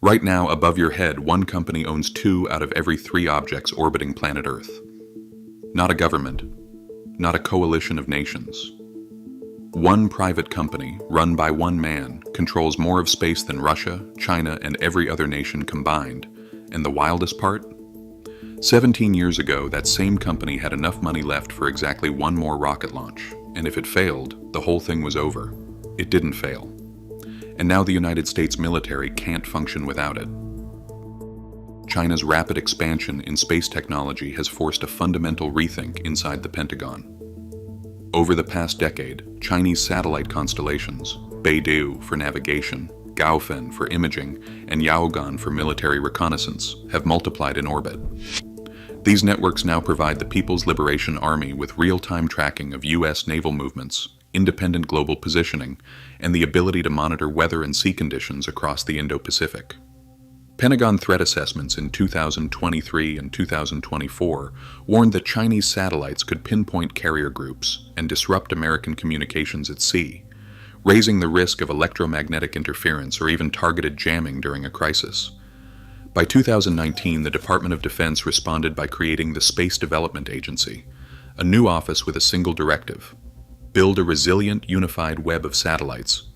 Right now, above your head, one company owns 2 out of every 3 objects orbiting planet Earth. Not a government, not a coalition of nations. One private company, run by one man, controls more of space than Russia, China, and every other nation combined. And the wildest part? 17 years ago, that same company had enough money left for exactly one more rocket launch, and if it failed, the whole thing was over. It didn't fail. And now the United States military can't function without it. China's rapid expansion in space technology has forced a fundamental rethink inside the Pentagon. Over the past decade, Chinese satellite constellations, Beidou for navigation, Gaofen for imaging, and Yaogan for military reconnaissance, have multiplied in orbit. These networks now provide the People's Liberation Army with real-time tracking of U.S. naval movements, independent global positioning, and the ability to monitor weather and sea conditions across the Indo-Pacific. Pentagon threat assessments in 2023 and 2024 warned that Chinese satellites could pinpoint carrier groups and disrupt American communications at sea, raising the risk of electromagnetic interference or even targeted jamming during a crisis. By 2019, the Department of Defense responded by creating the Space Development Agency, a new office with a single directive: build a resilient, unified web of satellites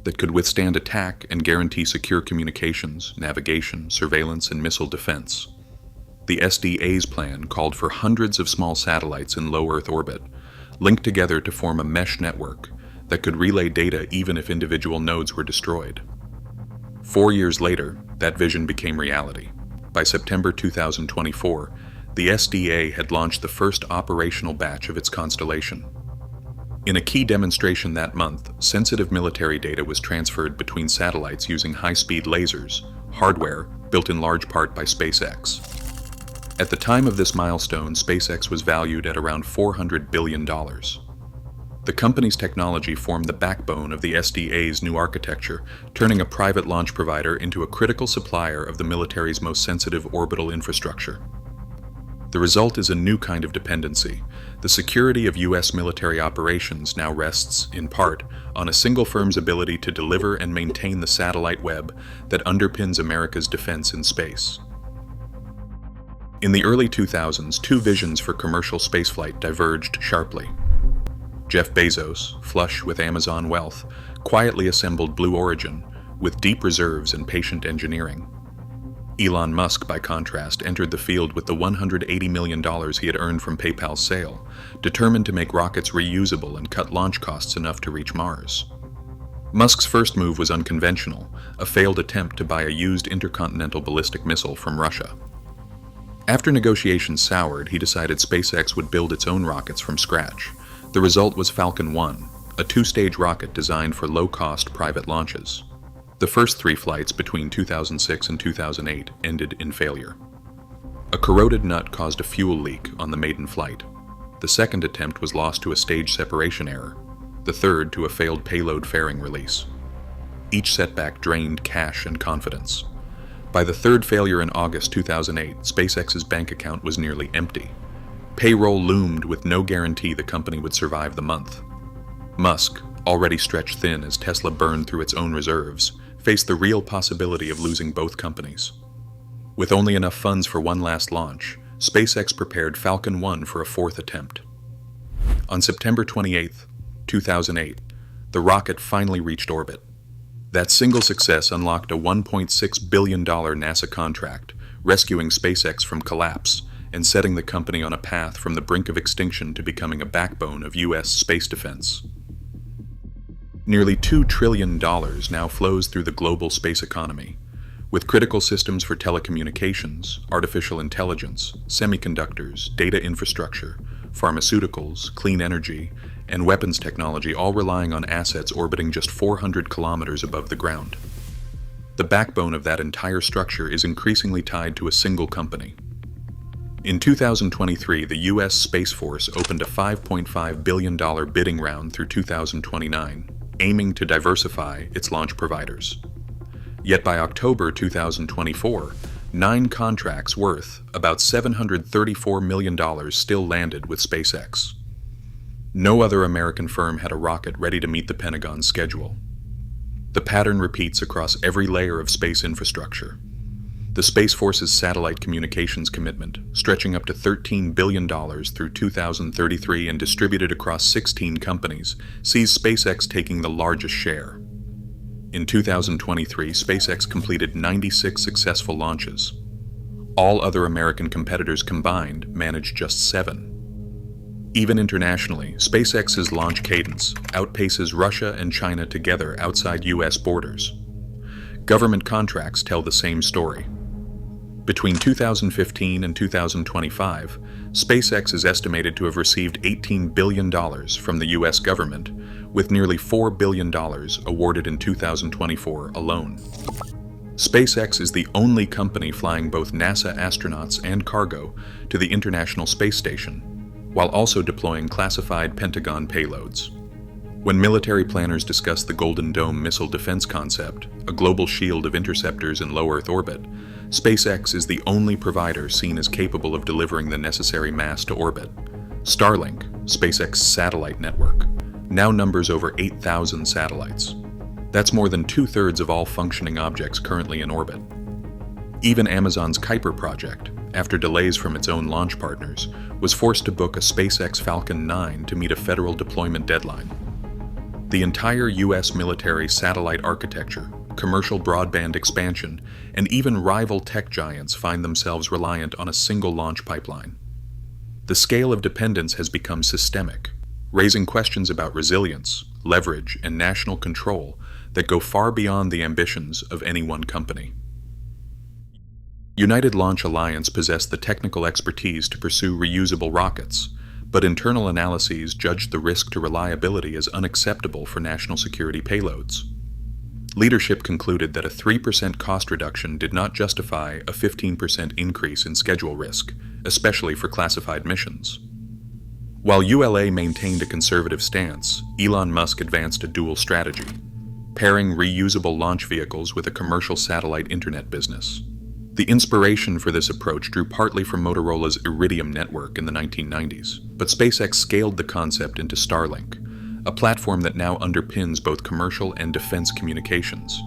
that could withstand attack and guarantee secure communications, navigation, surveillance, and missile defense. The SDA's plan called for hundreds of small satellites in low Earth orbit, linked together to form a mesh network that could relay data even if individual nodes were destroyed. 4 years later, that vision became reality. By September 2024, the SDA had launched the first operational batch of its constellation. In a key demonstration that month, sensitive military data was transferred between satellites using high-speed lasers, hardware built in large part by SpaceX. At the time of this milestone, SpaceX was valued at around $400 billion. The company's technology formed the backbone of the SDA's new architecture, turning a private launch provider into a critical supplier of the military's most sensitive orbital infrastructure. The result is a new kind of dependency. The security of U.S. military operations now rests, in part, on a single firm's ability to deliver and maintain the satellite web that underpins America's defense in space. In the early 2000s, 2 visions for commercial spaceflight diverged sharply. Jeff Bezos, flush with Amazon wealth, quietly assembled Blue Origin with deep reserves and patient engineering. Elon Musk, by contrast, entered the field with the $180 million he had earned from PayPal's sale, determined to make rockets reusable and cut launch costs enough to reach Mars. Musk's first move was unconventional, a failed attempt to buy a used intercontinental ballistic missile from Russia. After negotiations soured, he decided SpaceX would build its own rockets from scratch. The result was Falcon 1, a 2-stage rocket designed for low-cost private launches. The first 3 flights between 2006 and 2008 ended in failure. A corroded nut caused a fuel leak on the maiden flight. The second attempt was lost to a stage separation error, the third to a failed payload fairing release. Each setback drained cash and confidence. By the third failure in August 2008, SpaceX's bank account was nearly empty. Payroll loomed with no guarantee the company would survive the month. Musk, already stretched thin as Tesla burned through its own reserves, faced the real possibility of losing both companies. With only enough funds for one last launch, SpaceX prepared Falcon 1 for a 4th attempt. On September 28, 2008, the rocket finally reached orbit. That single success unlocked a $1.6 billion NASA contract, rescuing SpaceX from collapse and setting the company on a path from the brink of extinction to becoming a backbone of U.S. space defense. Nearly $2 trillion now flows through the global space economy, with critical systems for telecommunications, artificial intelligence, semiconductors, data infrastructure, pharmaceuticals, clean energy, and weapons technology all relying on assets orbiting just 400 kilometers above the ground. The backbone of that entire structure is increasingly tied to a single company. In 2023, the U.S. Space Force opened a $5.5 billion bidding round through 2029, aiming to diversify its launch providers. Yet by October 2024, 9 contracts worth about $734 million still landed with SpaceX. No other American firm had a rocket ready to meet the Pentagon's schedule. The pattern repeats across every layer of space infrastructure. The Space Force's satellite communications commitment, stretching up to $13 billion through 2033 and distributed across 16 companies, sees SpaceX taking the largest share. In 2023, SpaceX completed 96 successful launches. All other American competitors combined managed just 7. Even internationally, SpaceX's launch cadence outpaces Russia and China together outside U.S. borders. Government contracts tell the same story. Between 2015 and 2025, SpaceX is estimated to have received $18 billion from the U.S. government, with nearly $4 billion awarded in 2024 alone. SpaceX is the only company flying both NASA astronauts and cargo to the International Space Station, while also deploying classified Pentagon payloads. When military planners discuss the Golden Dome missile defense concept, a global shield of interceptors in low Earth orbit, SpaceX is the only provider seen as capable of delivering the necessary mass to orbit. Starlink, SpaceX's satellite network, now numbers over 8,000 satellites. That's more than 2/3 of all functioning objects currently in orbit. Even Amazon's Kuiper project, after delays from its own launch partners, was forced to book a SpaceX Falcon 9 to meet a federal deployment deadline. The entire U.S. military satellite architecture, commercial broadband expansion, and even rival tech giants find themselves reliant on a single launch pipeline. The scale of dependence has become systemic, raising questions about resilience, leverage, and national control that go far beyond the ambitions of any one company. United Launch Alliance possessed the technical expertise to pursue reusable rockets, but internal analyses judged the risk to reliability as unacceptable for national security payloads. Leadership concluded that a 3% cost reduction did not justify a 15% increase in schedule risk, especially for classified missions. While ULA maintained a conservative stance, Elon Musk advanced a dual strategy, pairing reusable launch vehicles with a commercial satellite internet business. The inspiration for this approach drew partly from Motorola's Iridium network in the 1990s, but SpaceX scaled the concept into Starlink, a platform that now underpins both commercial and defense communications.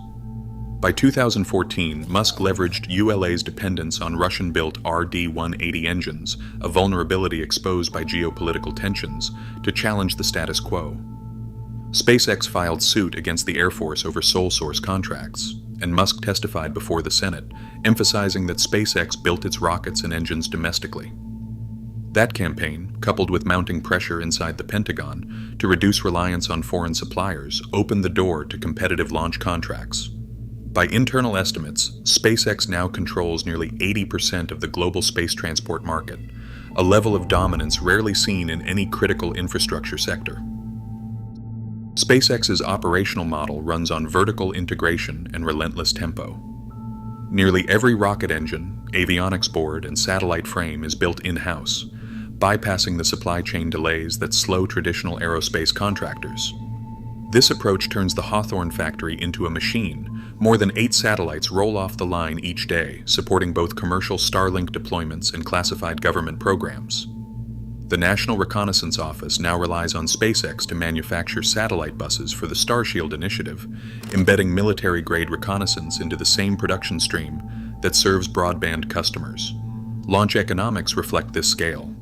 By 2014, Musk leveraged ULA's dependence on Russian-built RD-180 engines, a vulnerability exposed by geopolitical tensions, to challenge the status quo. SpaceX filed suit against the Air Force over sole source contracts, and Musk testified before the Senate, emphasizing that SpaceX built its rockets and engines domestically. That campaign, coupled with mounting pressure inside the Pentagon to reduce reliance on foreign suppliers, opened the door to competitive launch contracts. By internal estimates, SpaceX now controls nearly 80% of the global space transport market, a level of dominance rarely seen in any critical infrastructure sector. SpaceX's operational model runs on vertical integration and relentless tempo. Nearly every rocket engine, avionics board, and satellite frame is built in-house, bypassing the supply chain delays that slow traditional aerospace contractors. This approach turns the Hawthorne factory into a machine. More than 8 satellites roll off the line each day, supporting both commercial Starlink deployments and classified government programs. The National Reconnaissance Office now relies on SpaceX to manufacture satellite buses for the Starshield initiative, embedding military-grade reconnaissance into the same production stream that serves broadband customers. Launch economics reflect this scale.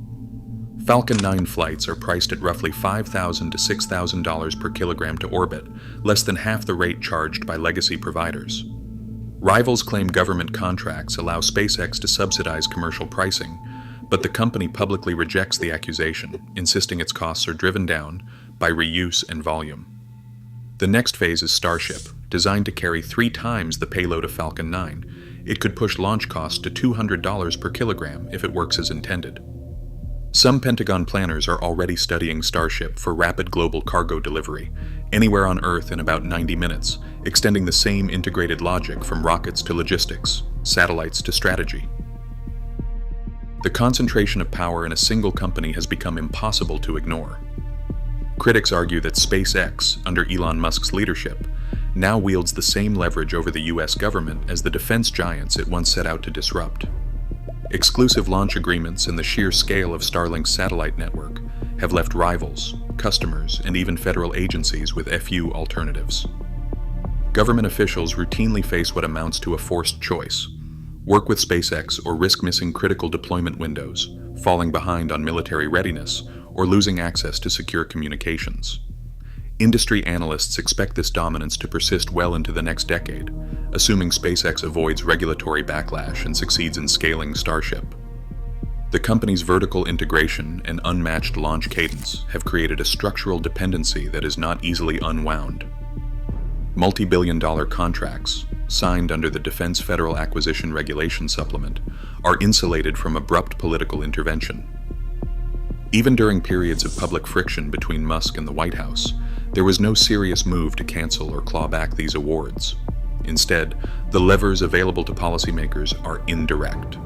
Falcon 9 flights are priced at roughly $5,000 to $6,000 per kilogram to orbit, less than half the rate charged by legacy providers. Rivals claim government contracts allow SpaceX to subsidize commercial pricing, but the company publicly rejects the accusation, insisting its costs are driven down by reuse and volume. The next phase is Starship, designed to carry 3 times the payload of Falcon 9. It could push launch costs to $200 per kilogram if it works as intended. Some Pentagon planners are already studying Starship for rapid global cargo delivery, anywhere on Earth in about 90 minutes, extending the same integrated logic from rockets to logistics, satellites to strategy. The concentration of power in a single company has become impossible to ignore. Critics argue that SpaceX, under Elon Musk's leadership, now wields the same leverage over the U.S. government as the defense giants it once set out to disrupt. Exclusive launch agreements and the sheer scale of Starlink's satellite network have left rivals, customers, and even federal agencies with few alternatives. Government officials routinely face what amounts to a forced choice: work with SpaceX or risk missing critical deployment windows, falling behind on military readiness, or losing access to secure communications. Industry analysts expect this dominance to persist well into the next decade, assuming SpaceX avoids regulatory backlash and succeeds in scaling Starship. The company's vertical integration and unmatched launch cadence have created a structural dependency that is not easily unwound. Multi-billion-dollar contracts, signed under the Defense Federal Acquisition Regulation Supplement, are insulated from abrupt political intervention. Even during periods of public friction between Musk and the White House, there was no serious move to cancel or claw back these awards. Instead, the levers available to policymakers are indirect.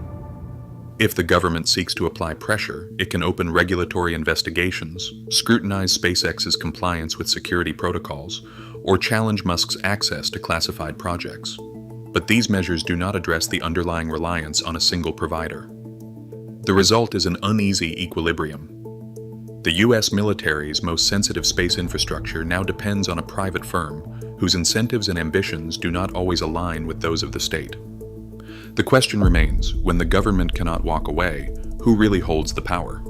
If the government seeks to apply pressure, it can open regulatory investigations, scrutinize SpaceX's compliance with security protocols, or challenge Musk's access to classified projects. But these measures do not address the underlying reliance on a single provider. The result is an uneasy equilibrium. The U.S. military's most sensitive space infrastructure now depends on a private firm whose incentives and ambitions do not always align with those of the state. The question remains, when the government cannot walk away, who really holds the power?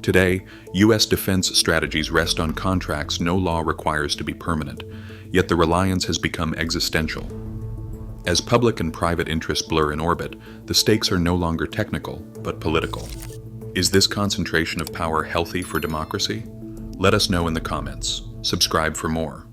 Today, U.S. defense strategies rest on contracts no law requires to be permanent, yet the reliance has become existential. As public and private interests blur in orbit, the stakes are no longer technical, but political. Is this concentration of power healthy for democracy? Let us know in the comments. Subscribe for more.